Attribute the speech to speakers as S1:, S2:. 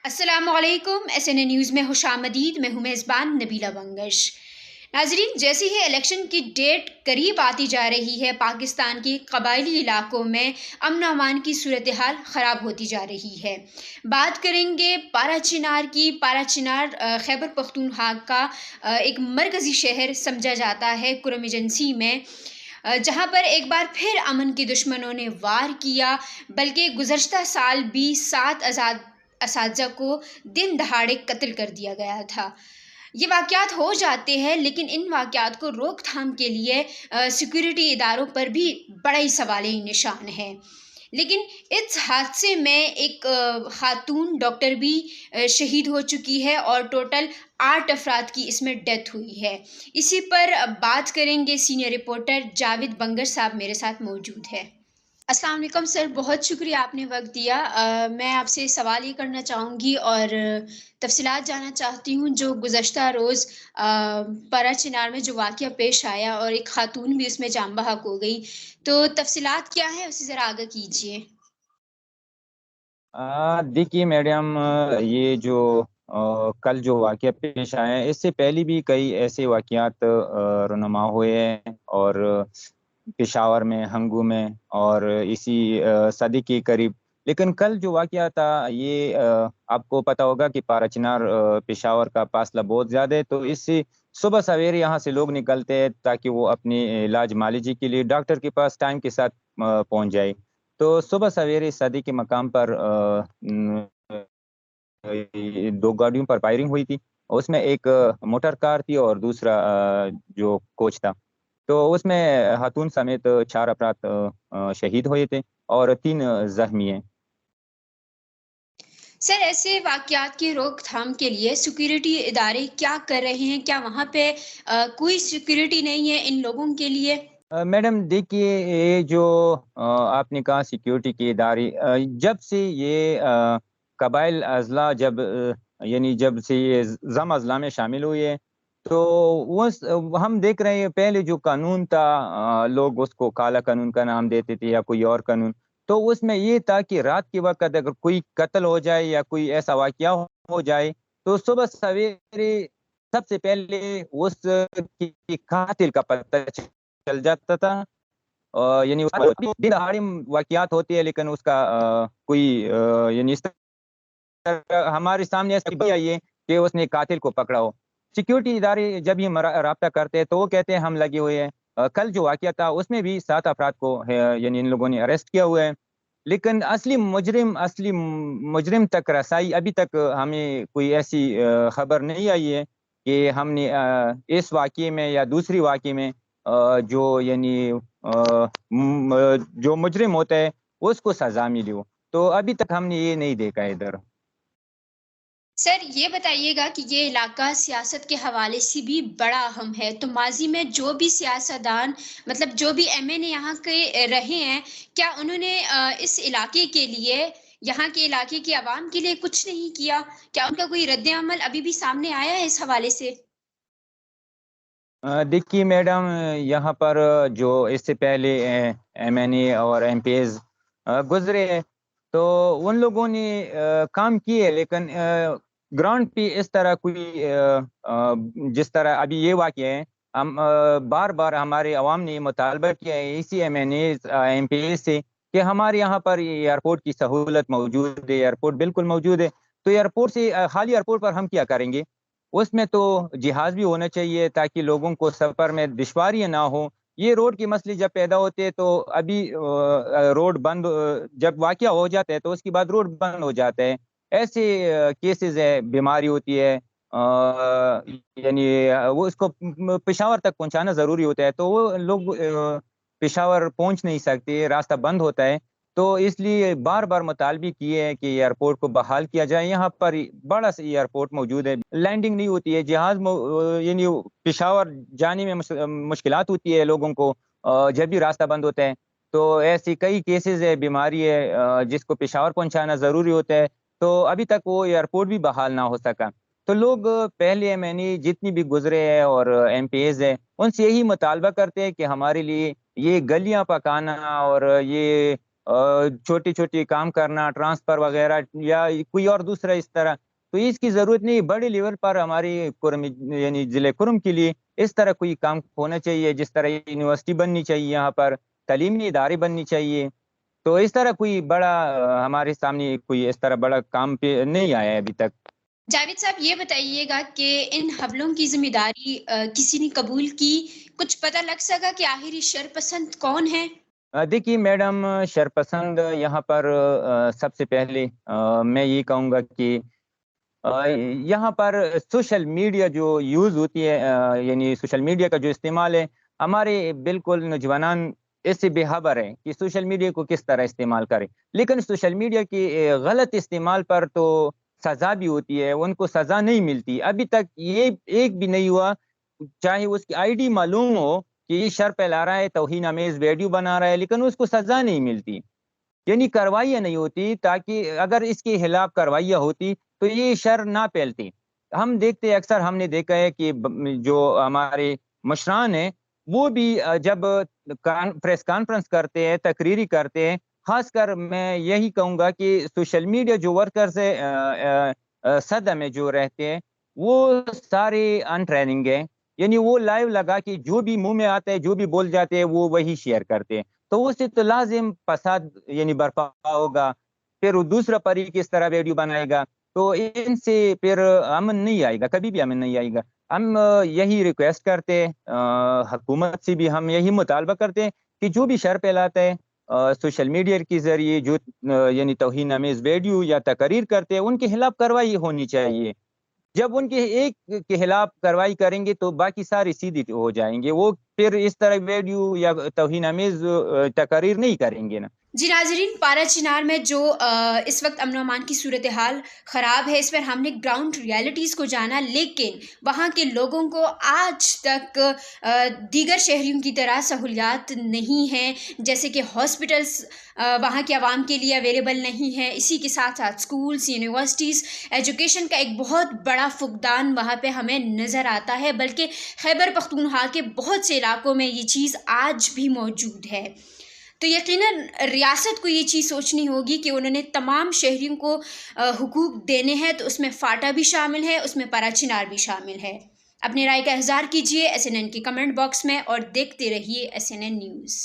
S1: अस्सलाम वालेकुम। SNA news में खुशामदीद। मैं हूं मेज़बान नबीला बंगश। नाजरीन, जैसे ही इलेक्शन की डेट करीब आती जा रही है, पाकिस्तान के कबायली इलाकों में अमन अमान की सूरत हाल ख़राब होती जा रही है। बात करेंगे पारा चिनार की। पारा चिनार खैबर पख्तूनख्वा का एक मरकज़ी शहर समझा जाता है कुरम एजेंसी में, जहाँ पर एक बार फिर अमन के दुश्मनों ने वार किया। बल्कि गुज़श्ता साल भी 7 आज़ाद असातिज़ा को दिन दहाड़े कत्ल कर दिया गया था। ये वाक़यात हो जाते हैं, लेकिन इन वाक़यात को रोकथाम के लिए सिक्योरिटी इदारों पर भी बड़ा ही सवाल निशान है। लेकिन इस हादसे में एक खातून डॉक्टर भी शहीद हो चुकी है और टोटल 8 अफराद की इसमें डेथ हुई है। इसी पर बात करेंगे। सीनियर रिपोर्टर जावेद बंगर साहब मेरे साथ मौजूद है। अस्सलाम वालेकुम सर, बहुत शुक्रिया आपने वक्त दिया। मैं आपसे सवाल ये करना चाहूँगी और तफसीलात जानना चाहती हूँ। जो गुज़श्ता रोज़ पारा चिनार में जो वाक़या पेश आया और एक खातून भी उसमें जान बहक हो गई, तो तफसीलात क्या है उसे ज़रा आगाह कीजिए।
S2: देखिए मैडम, ये जो कल जो वाक़या पेश आए हैं, इससे पहले भी कई ऐसे वाक़यात रुनुमा हुए हैं, और पेशावर में, हंगू में, और इसी सदी के करीब। लेकिन कल जो वाक़या था, ये आपको पता होगा कि पारा चिनार पेशावर का फासला बहुत ज़्यादा है, तो इससे सुबह सवेरे यहाँ से लोग निकलते हैं ताकि वो अपने इलाज मालिजी के लिए डॉक्टर के पास टाइम के साथ पहुँच जाए। तो सुबह सवेरे सदी के मकाम पर ये 2 गाड़ियों पर फायरिंग हुई थी। उसमें एक मोटर कार थी और दूसरा जो कोच था। तो उसमें खातून समेत 4 अफराद शहीद हुए थे और 3 ज़ख्मी हैं।
S1: सर, ऐसे वाक़यात की रोकथाम के लिए सिक्योरिटी इदारे क्या कर रहे हैं? क्या वहाँ पे कोई सिक्योरिटी नहीं है इन लोगों के लिए?
S2: मैडम देखिए, ये जो आपने कहा सिक्योरिटी के इदारे, जब से ये कबाइल अज़ला यानी जब से ये ज़म अज़ला में शामिल हुए हैं, तो हम देख रहे हैं पहले जो कानून था, लोग उसको काला कानून का नाम देते थे या कोई और कानून। तो उसमें ये था कि रात के वक़्त अगर कोई कत्ल हो जाए या कोई ऐसा वाक़या हो जाए, तो सुबह सवेरे सबसे पहले उस की कातिल का पता चल जाता था। यानी दिन दहाड़े वाक़यात होती है, लेकिन उसका कोई यानी इस तरह हमारे सामने ऐसी भी आई है कि उसने कातिल को पकड़ा हो। सिक्योरिटी इदारे जब ये राब्ता करते हैं तो वो कहते हैं हम लगे हुए हैं। कल जो वाक़या था उसमें भी 7 अफराद को यानी इन लोगों ने अरेस्ट किया हुआ है। लेकिन असली मुजरिम तक रसाई अभी तक हमें कोई ऐसी खबर नहीं आई है कि हमने इस वाक़ये में या दूसरी वाक़ये में जो यानी जो मुजरिम होता है उसको सज़ा मिली हो। तो अभी तक हमने ये नहीं देखा है इधर।
S1: सर, ये बताइएगा कि ये इलाका सियासत के हवाले से भी बड़ा अहम है, तो माज़ी में जो भी सियासतदान मतलब जो भी एमएनए यहाँ के रहे हैं, क्या उन्होंने इस इलाके के लिए, यहाँ के इलाके की आवाम के लिए कुछ नहीं किया? क्या उनका कोई रद्द-ए-अमल अभी भी सामने आया है इस हवाले से?
S2: देखिए मैडम, यहाँ पर जो इससे पहले एमएनए और एमपीज़ गुजरे हैं, तो उन लोगों ने काम किए, लेकिन ग्राउंड पे इस तरह कोई जिस तरह अभी ये वाक़या है, हम बार बार हमारे अवाम ने मुतालबा किया है इसी एमएनए एमपीज़ से कि हमारे यहाँ पर एयरपोर्ट की सहूलत मौजूद है, एयरपोर्ट बिल्कुल मौजूद है। तो एयरपोर्ट से खाली एयरपोर्ट पर हम क्या करेंगे? उसमें तो जहाज़ भी होना चाहिए ताकि लोगों को सफ़र में दुश्वारियाँ ना हो। ये रोड के मसले जब पैदा होते हैं तो अभी रोड बंद, जब वाक़या हो जाता है तो उसके बाद रोड बंद हो जाता है। ऐसे केसेज़ है, बीमारी होती है, यानी वो इसको पेशावर तक पहुँचाना ज़रूरी होता है, तो वो लोग पेशावर पहुँच नहीं सकते, रास्ता बंद होता है। तो इसलिए बार-बार मुतालबे किए हैं कि एयरपोर्ट को बहाल किया जाए। यहाँ पर बड़ा-सा एयरपोर्ट मौजूद है, लैंडिंग नहीं होती है, यानी पेशावर जाने में मुश्किलात होती है लोगों को जब भी रास्ता बंद होता है। तो ऐसी कई केसेज़ है, बीमारी है जिसको पेशावर पहुँचाना ज़रूरी होता है, तो अभी तक वो एयरपोर्ट भी बहाल ना हो सका। तो लोग पहले मैंने जितनी भी गुज़रे हैं और एमपीज़ हैं, उनसे यही मुतालबा करते हैं कि हमारे लिए ये गलियाँ पकाना और ये چھوٹی چھوٹی کام کرنا، ٹرانسفر وغیرہ یا کوئی اور دوسرا اس طرح، تو اس کی ضرورت نہیں. بڑے لیول پر ہماری کرم یعنی ضلع کرم کے لیے اس طرح کوئی کام ہونا چاہیے، جس طرح یونیورسٹی بننی چاہیے، یہاں پر تعلیمی ادارے بننی چاہیے. تو اس طرح کوئی بڑا ہمارے سامنے کوئی اس طرح بڑا کام پہ نہیں آیا ہے ابھی تک.
S1: جاوید صاحب یہ بتائیے گا کہ ان حملوں کی ذمہ داری کسی نے قبول کی؟ کچھ پتہ لگ سکا کہ آخر یہ شرپسند کون ہے؟
S2: دیکھیے میڈم، شرپسند یہاں پر سب سے پہلے میں یہ کہوں گا کہ یہاں پر سوشل میڈیا جو یوز ہوتی ہے، یعنی سوشل میڈیا کا جو استعمال ہے، ہمارے بالکل نوجوانان اس سے بے خبر ہے کہ سوشل میڈیا کو کس طرح استعمال کریں. لیکن سوشل میڈیا کی غلط استعمال پر تو سزا بھی ہوتی ہے، ان کو سزا نہیں ملتی. ابھی تک یہ ایک بھی نہیں ہوا، چاہے اس کی آئی ڈی معلوم ہو کہ یہ شر پھیلا رہا ہے، توہین آمیز ویڈیو بنا رہا ہے، لیکن اس کو سزا نہیں ملتی، یعنی کاروائیاں نہیں ہوتی. تاکہ اگر اس کے خلاف کاروائیاں ہوتی تو یہ شر نہ پھیلتی. ہم دیکھتے اکثر ہم نے دیکھا ہے کہ جو ہمارے مشران ہیں وہ بھی جب پریس کانفرنس کرتے ہیں، تقریری کرتے ہیں، خاص کر میں یہی کہوں گا کہ سوشل میڈیا جو ورکرز ہے صدہ میں جو رہتے ہیں وہ سارے ان ٹریننگ ہیں، یعنی وہ لائیو لگا کہ جو بھی منہ میں آتا ہے، جو بھی بول جاتے ہیں، وہ وہی شیئر کرتے ہیں. تو اس سے تو لازم فساد یعنی برپا ہوگا، پھر وہ دوسرا فریق اس طرح ویڈیو بنائے گا، تو ان سے پھر امن نہیں آئے گا، کبھی بھی امن نہیں آئے گا. ہم یہی ریکویسٹ کرتے ہیں، حکومت سے بھی ہم یہی مطالبہ کرتے ہیں کہ جو بھی شر پھیلاتا ہے سوشل میڈیا کے ذریعے، جو یعنی توہین آمیز ویڈیو یا تقریر کرتے ہیں، ان کے خلاف کارروائی ہونی چاہیے. جب ان کے ایک کے خلاف کارروائی کریں گے تو باقی سارے سیدھی ہو جائیں گے، وہ پھر اس طرح ویڈیو یا توہین آمیز تقاریر نہیں کریں گے نا.
S1: جی ناظرین، پارا چنار میں جو اس وقت امن و امان کی صورتحال خراب ہے، اس پر ہم نے گراؤنڈ ریالٹیز کو جانا، لیکن وہاں کے لوگوں کو آج تک دیگر شہریوں کی طرح سہولیات نہیں ہیں، جیسے کہ ہاسپٹلس وہاں کے عوام کے لیے اویلیبل نہیں ہیں. اسی کے ساتھ ساتھ اسکولس، یونیورسٹیز، ایجوکیشن کا ایک بہت بڑا فقدان وہاں پہ ہمیں نظر آتا ہے، بلکہ خیبر پختونخوا کے بہت سے علاقوں میں یہ چیز آج بھی موجود ہے. تو یقیناً ریاست کو یہ چیز سوچنی ہوگی کہ انہوں نے تمام شہریوں کو حقوق دینے ہیں، تو اس میں فاٹا بھی شامل ہے، اس میں پارا چنار بھی شامل ہے. اپنی رائے کا اظہار کیجیے SNN کے کمنٹ باکس میں، اور دیکھتے رہیے SNN نیوز.